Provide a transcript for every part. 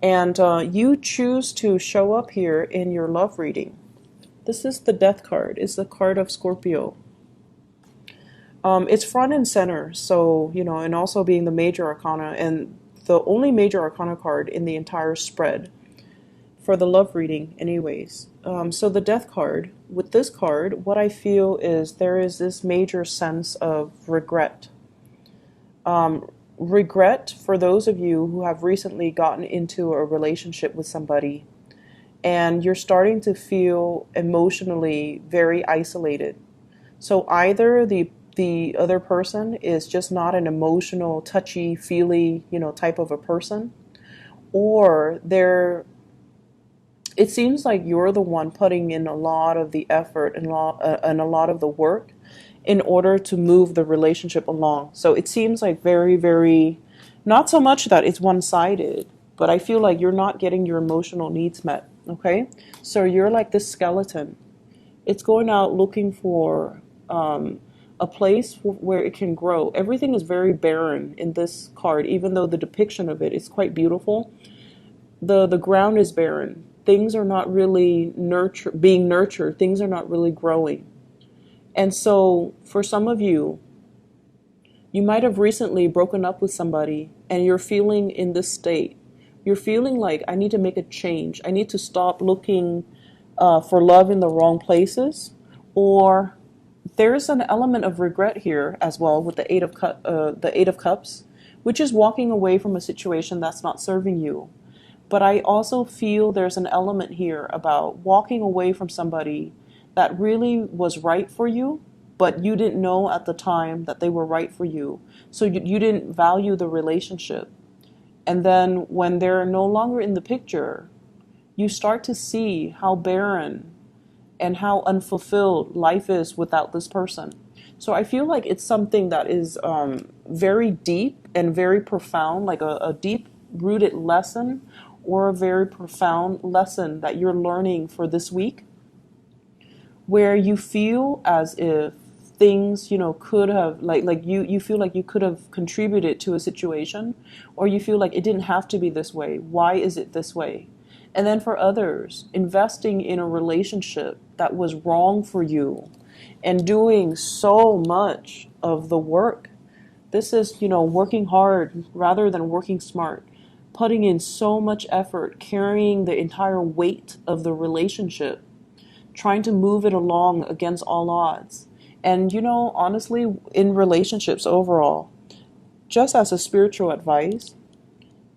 And you choose to show up here in your love reading. This is the Death card. It's the card of Scorpio. It's front and center, so, and also being the major arcana and the only major arcana card in the entire spread for the love reading anyways. So the Death card, with this card, what I feel is there is this major sense of regret. Regret for those of you who have recently gotten into a relationship with somebody and you're starting to feel emotionally very isolated. So either the other person is just not an emotional, touchy, feely, type of a person, or it seems like you're the one putting in a lot of the effort and a lot of the work in order to move the relationship along. So it seems like very, very, not so much that it's one-sided, but I feel like you're not getting your emotional needs met, okay? So you're like this skeleton. It's going out looking for a place where it can grow. Everything is very barren in this card, even though the depiction of it is quite beautiful. The ground is barren. Things are not really being nurtured. Things are not really growing. And so for some of you, you might have recently broken up with somebody and you're feeling in this state. You're feeling like, I need to make a change. I need to stop looking for love in the wrong places. Or there's an element of regret here as well with the Eight of Cups, which is walking away from a situation that's not serving you. But I also feel there's an element here about walking away from somebody that really was right for you, but you didn't know at the time that they were right for you. So you didn't value the relationship. And then when they're no longer in the picture, you start to see how barren and how unfulfilled life is without this person. So I feel like it's something that is very deep and very profound, like a deep-rooted lesson or a very profound lesson that you're learning for this week, where you feel as if things, could have, like you feel like you could have contributed to a situation, or you feel like it didn't have to be this way. Why is it this way? And then for others, investing in a relationship that was wrong for you and doing so much of the work. This is, working hard rather than working smart, putting in so much effort, carrying the entire weight of the relationship, trying to move it along against all odds. And, honestly, in relationships overall, just as a spiritual advice,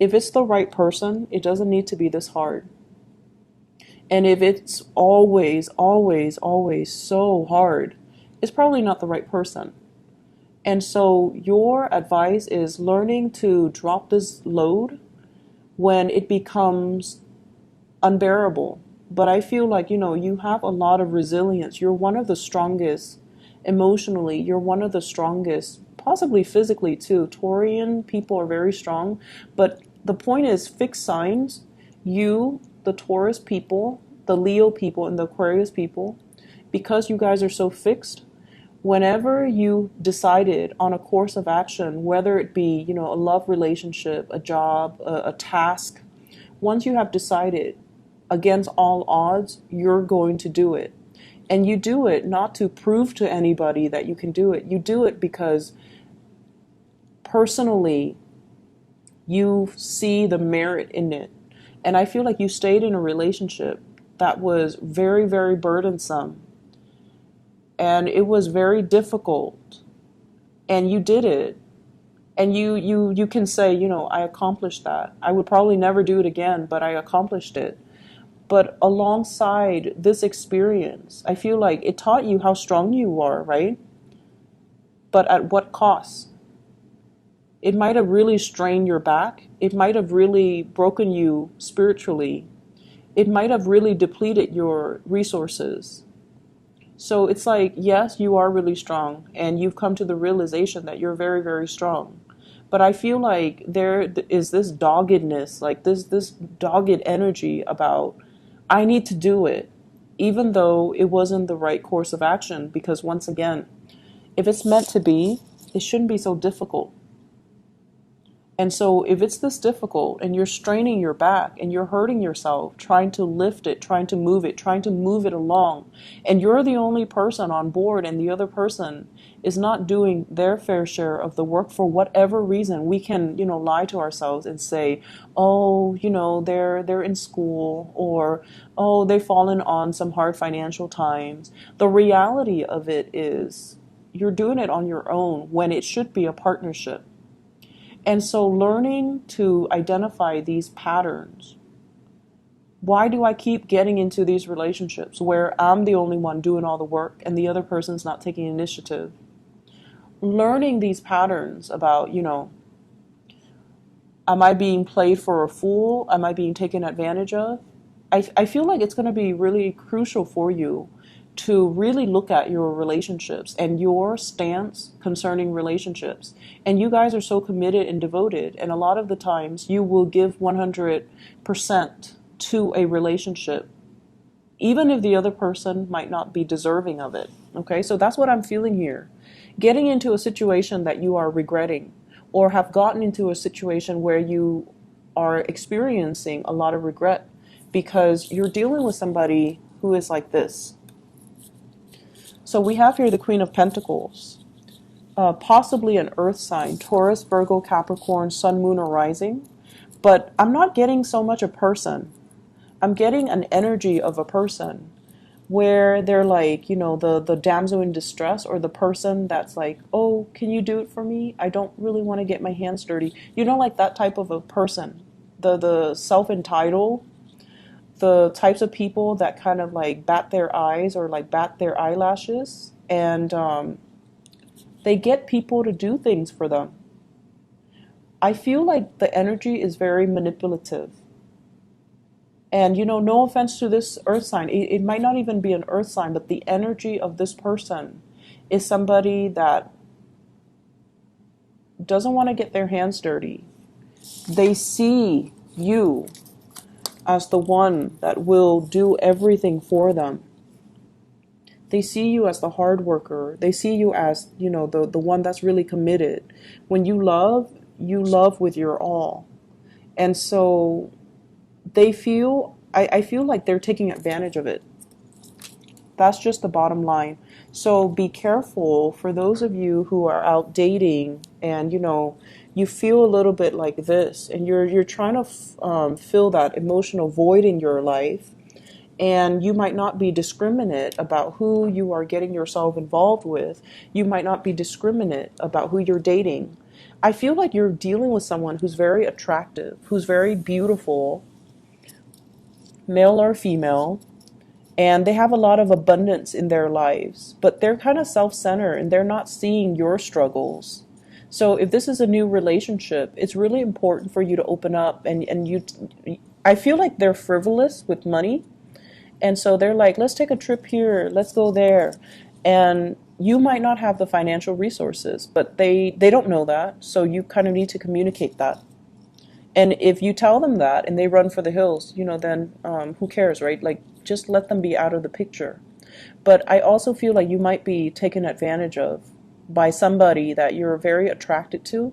if it's the right person, it doesn't need to be this hard. And if it's always, always, always so hard, it's probably not the right person. And so your advice is learning to drop this load when it becomes unbearable. But I feel like, you have a lot of resilience. You're one of the strongest emotionally. You're one of the strongest, possibly physically too. Taurian people are very strong. But the point is, fixed signs, you, the Taurus people, the Leo people, and the Aquarius people, because you guys are so fixed, whenever you decided on a course of action, whether it be, a love relationship, a job, a task, once you have decided against all odds, you're going to do it. And you do it not to prove to anybody that you can do it. You do it because personally, you see the merit in it. And I feel like you stayed in a relationship that was very, very burdensome. And it was very difficult. And you did it. And you can say, I accomplished that. I would probably never do it again, but I accomplished it. But alongside this experience, I feel like it taught you how strong you are, right? But at what cost? It might have really strained your back. It might have really broken you spiritually. It might have really depleted your resources. So it's like, yes, you are really strong, and you've come to the realization that you're very, very strong. But I feel like there is this doggedness, like this dogged energy about, I need to do it, even though it wasn't the right course of action. Because once again, if it's meant to be, it shouldn't be so difficult. And so if it's this difficult and you're straining your back and you're hurting yourself, trying to lift it, trying to move it along, and you're the only person on board and the other person is not doing their fair share of the work for whatever reason, we can, lie to ourselves and say, oh, they're in school, or oh, they've fallen on some hard financial times. The reality of it is you're doing it on your own when it should be a partnership. And so learning to identify these patterns. Why do I keep getting into these relationships where I'm the only one doing all the work and the other person's not taking initiative? Learning these patterns about, am I being played for a fool? Am I being taken advantage of? I feel like it's going to be really crucial for you to really look at your relationships and your stance concerning relationships. And you guys are so committed and devoted, and a lot of the times you will give 100% to a relationship, even if the other person might not be deserving of it. Okay, so that's what I'm feeling here. Getting into a situation that you are regretting, or have gotten into a situation where you are experiencing a lot of regret because you're dealing with somebody who is like this. So we have here the Queen of Pentacles, possibly an earth sign, Taurus, Virgo, Capricorn, Sun, Moon, or Rising. But I'm not getting so much a person. I'm getting an energy of a person where they're like, the damsel in distress, or the person that's like, oh, can you do it for me? I don't really want to get my hands dirty. Like that type of a person. The self-entitled, the types of people that kind of like bat their eyes or like bat their eyelashes, and they get people to do things for them. I feel like the energy is very manipulative. And, no offense to this earth sign, it might not even be an earth sign, but the energy of this person is somebody that doesn't want to get their hands dirty. They see you as the one that will do everything for them. They see you as the hard worker. They see you as, the one that's really committed. When you love with your all. And so I feel like they're taking advantage of it. That's just the bottom line. So be careful for those of you who are out dating and, you feel a little bit like this, and you're trying to fill that emotional void in your life, and you might not be discriminate about who you are getting yourself involved with. You might not be discriminate about who you're dating. I feel like you're dealing with someone who's very attractive, who's very beautiful, male or female, and they have a lot of abundance in their lives, but they're kind of self-centered and they're not seeing your struggles. So if this is a new relationship, it's really important for you to open up, and I feel like they're frivolous with money. And so they're like, let's take a trip here, let's go there. And you might not have the financial resources, but they don't know that. So you kind of need to communicate that. And if you tell them that and they run for the hills, then who cares, right? Like, just let them be out of the picture. But I also feel like you might be taken advantage of by somebody that you're very attracted to,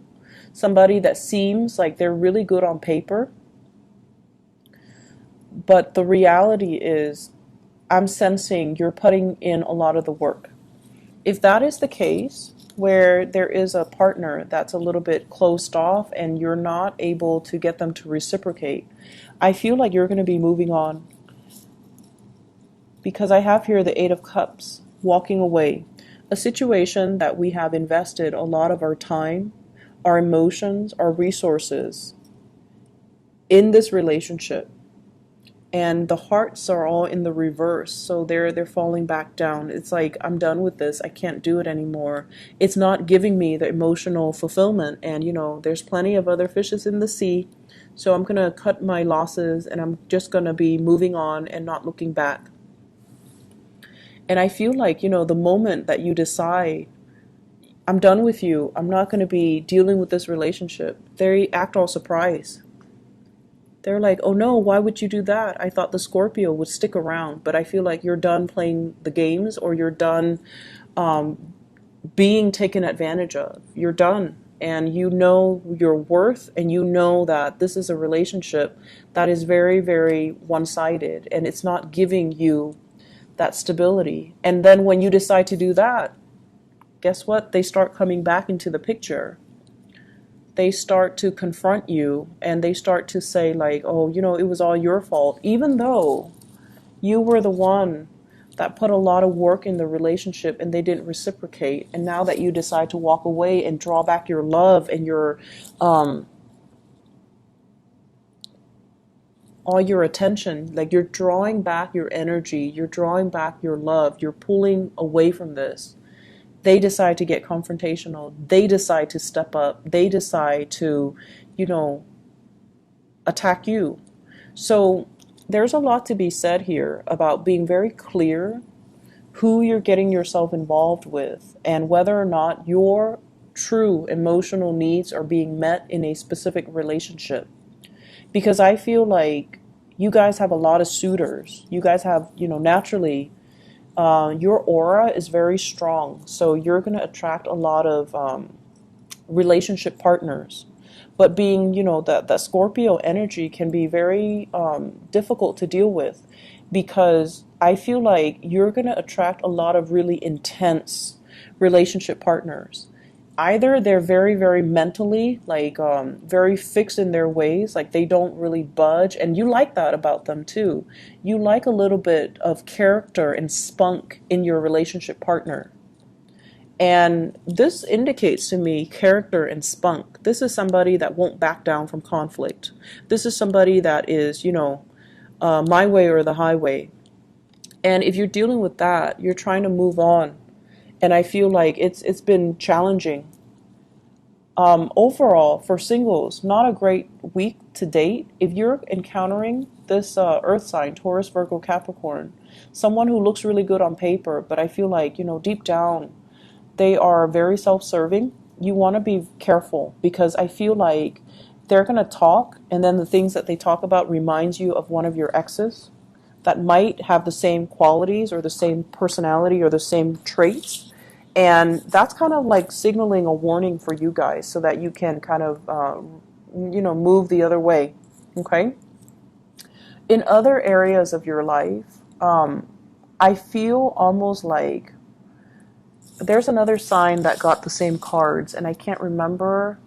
somebody that seems like they're really good on paper. But the reality is, I'm sensing you're putting in a lot of the work. If that is the case, where there is a partner that's a little bit closed off and you're not able to get them to reciprocate, I feel like you're going to be moving on. Because I have here the Eight of Cups, walking away. A situation that we have invested a lot of our time, our emotions, our resources in this relationship. And the hearts are all in the reverse, so they're falling back down. It's like, I'm done with this. I can't do it anymore. It's not giving me the emotional fulfillment, and there's plenty of other fishes in the sea. So I'm gonna cut my losses, and I'm just gonna be moving on and not looking back. And I feel like, the moment that you decide, I'm done with you, I'm not gonna be dealing with this relationship, they act all surprised. They're like, oh no, why would you do that? I thought the Scorpio would stick around. But I feel like you're done playing the games, or you're done being taken advantage of. You're done. and you know your worth, and you know that this is a relationship that is very, very one-sided, and it's not giving you that stability. And then when you decide to do that, guess what? They start coming back into the picture. They start to confront you, and they start to say like, oh, it was all your fault, even though you were the one that put a lot of work in the relationship and they didn't reciprocate. And now that you decide to walk away and draw back your love and your all your attention, like you're drawing back your energy, you're drawing back your love, you're pulling away from this. They decide to get confrontational. They decide to step up. They decide to, attack you. So there's a lot to be said here about being very clear who you're getting yourself involved with and whether or not your true emotional needs are being met in a specific relationship. Because I feel like you guys have a lot of suitors. You guys have, naturally, your aura is very strong. So you're going to attract a lot of relationship partners. But being, that Scorpio energy can be very difficult to deal with, because I feel like you're going to attract a lot of really intense relationship partners. Either they're very, very mentally, like very fixed in their ways, like they don't really budge. And you like that about them too. You like a little bit of character and spunk in your relationship partner. And this indicates to me character and spunk. This is somebody that won't back down from conflict. This is somebody that is, my way or the highway. And if you're dealing with that, you're trying to move on. And I feel like it's been challenging. Overall, for singles, not a great week to date. If you're encountering this earth sign, Taurus, Virgo, Capricorn, someone who looks really good on paper, but I feel like, deep down, they are very self-serving. You want to be careful, because I feel like they're going to talk, and then the things that they talk about reminds you of one of your exes that might have the same qualities or the same personality or the same traits. And that's kind of like signaling a warning for you guys so that you can kind of, move the other way. Okay? In other areas of your life, I feel almost like there's another sign that got the same cards, and I can't remember.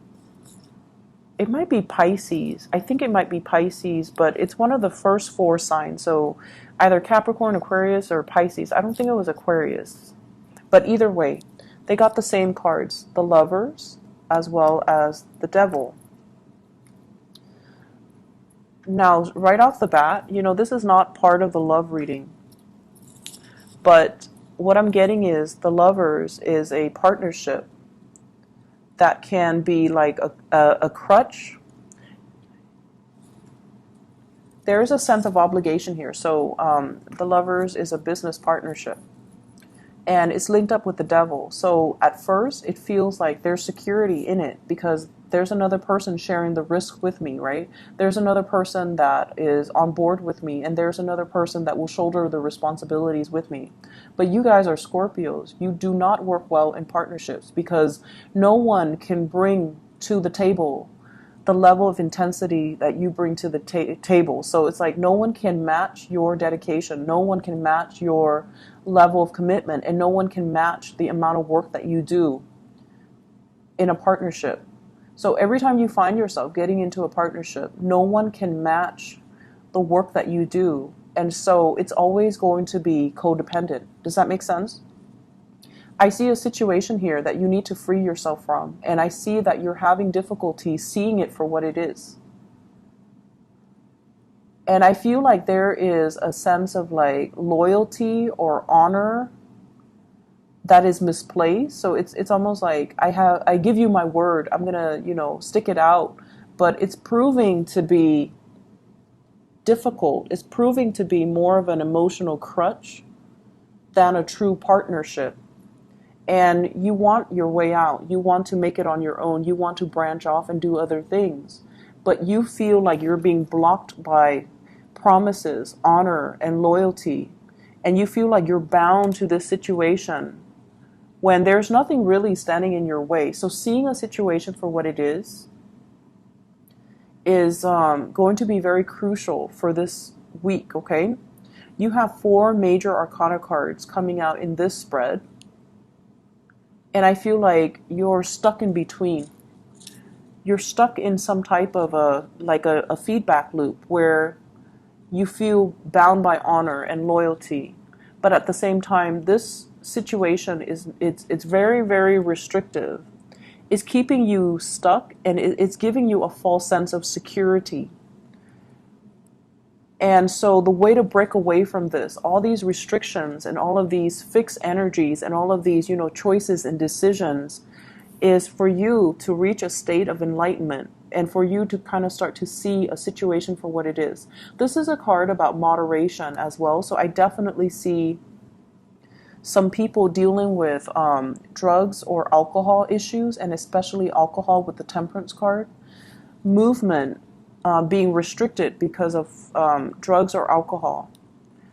It might be Pisces. I think it might be Pisces, but it's one of the first four signs. So either Capricorn, Aquarius, or Pisces. I don't think it was Aquarius. But either way, they got the same cards. The Lovers, as well as the Devil. Now, right off the bat, this is not part of the love reading. But what I'm getting is the Lovers is a partnership that can be like a crutch. There is a sense of obligation here. So the Lovers is a business partnership, and it's linked up with the Devil. So at first it feels like there's security in it because there's another person sharing the risk with me, right? There's another person that is on board with me, and there's another person that will shoulder the responsibilities with me. But you guys are Scorpios. You do not work well in partnerships because no one can bring to the table the level of intensity that you bring to the table. So it's like no one can match your dedication. No one can match your level of commitment, and no one can match the amount of work that you do in a partnership. So every time you find yourself getting into a partnership, no one can match the work that you do. And so it's always going to be codependent. Does that make sense? I see a situation here that you need to free yourself from. And I see that you're having difficulty seeing it for what it is. And I feel like there is a sense of like loyalty or honor that is misplaced. So it's almost like I give you my word, I'm gonna, stick it out, but it's proving to be difficult. It's proving to be more of an emotional crutch than a true partnership. And you want your way out. You want to make it on your own. You want to branch off and do other things. But you feel like you're being blocked by promises, honor, and loyalty. And you feel like you're bound to this situation when there's nothing really standing in your way. So seeing a situation for what it is going to be very crucial for this week, okay? You have 4 major arcana cards coming out in this spread, and I feel like you're stuck in between. You're stuck in some type of a feedback loop where you feel bound by honor and loyalty, but at the same time, this situation it's very, very restrictive. It's keeping you stuck, and it's giving you a false sense of security. And so the way to break away from this, all these restrictions and all of these fixed energies and all of these, choices and decisions, is for you to reach a state of enlightenment and for you to kind of start to see a situation for what it is. This is a card about moderation as well. So I definitely see some people dealing with drugs or alcohol issues, and especially alcohol with the Temperance card. Movement being restricted because of drugs or alcohol.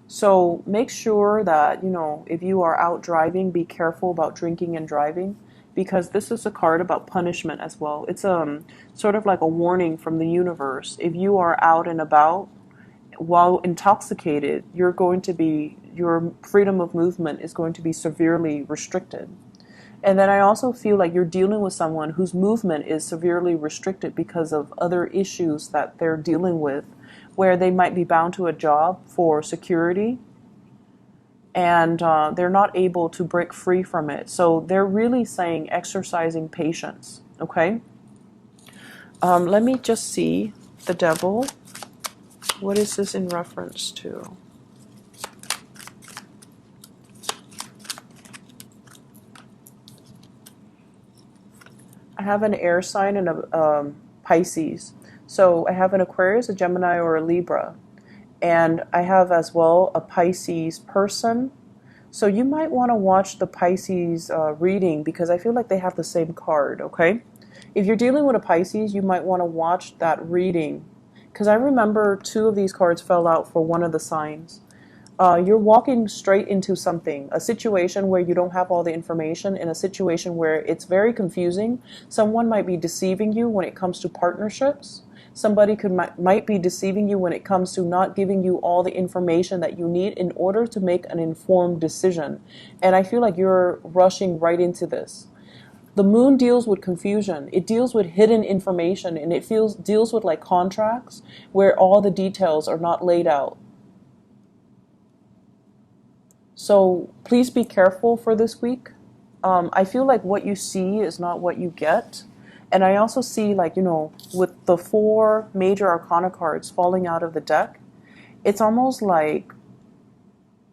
So make sure that, if you are out driving, be careful about drinking and driving, because this is a card about punishment as well. It's sort of like a warning from the universe. If you are out and about while intoxicated, your freedom of movement is going to be severely restricted. And then I also feel like you're dealing with someone whose movement is severely restricted because of other issues that they're dealing with, where they might be bound to a job for security, and they're not able to break free from it. So they're really saying exercising patience, okay? Let me just see the Devil. What is this in reference to? I have an air sign and a Pisces. So I have an Aquarius, a Gemini, or a Libra. And I have as well a Pisces person. So you might want to watch the Pisces reading, because I feel like they have the same card, okay? If you're dealing with a Pisces, you might want to watch that reading, because I remember 2 of these cards fell out for one of the signs. You're walking straight into something, a situation where you don't have all the information, in a situation where it's very confusing. Someone might be deceiving you when it comes to partnerships. Somebody might be deceiving you when it comes to not giving you all the information that you need in order to make an informed decision. And I feel like you're rushing right into this. The moon deals with confusion. It deals with hidden information, and it deals with like contracts where all the details are not laid out. So please be careful for this week. I feel like what you see is not what you get. And I also see, like, with the 4 major arcana cards falling out of the deck, it's almost like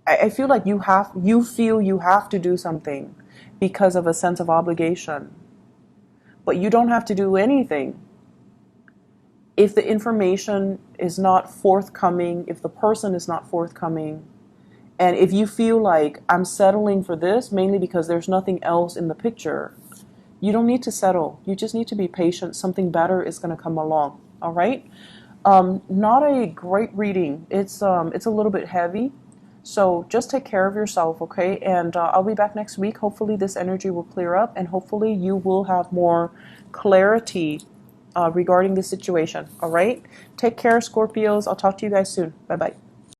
I feel like you feel you have to do something because of a sense of obligation. But you don't have to do anything. If the information is not forthcoming, if the person is not forthcoming, and if you feel like I'm settling for this mainly because there's nothing else in the picture, you don't need to settle. You just need to be patient. Something better is going to come along. All right? Not a great reading. It's a little bit heavy. So just take care of yourself, okay? And I'll be back next week. Hopefully this energy will clear up, and hopefully you will have more clarity regarding the situation. All right? Take care, Scorpios. I'll talk to you guys soon. Bye-bye.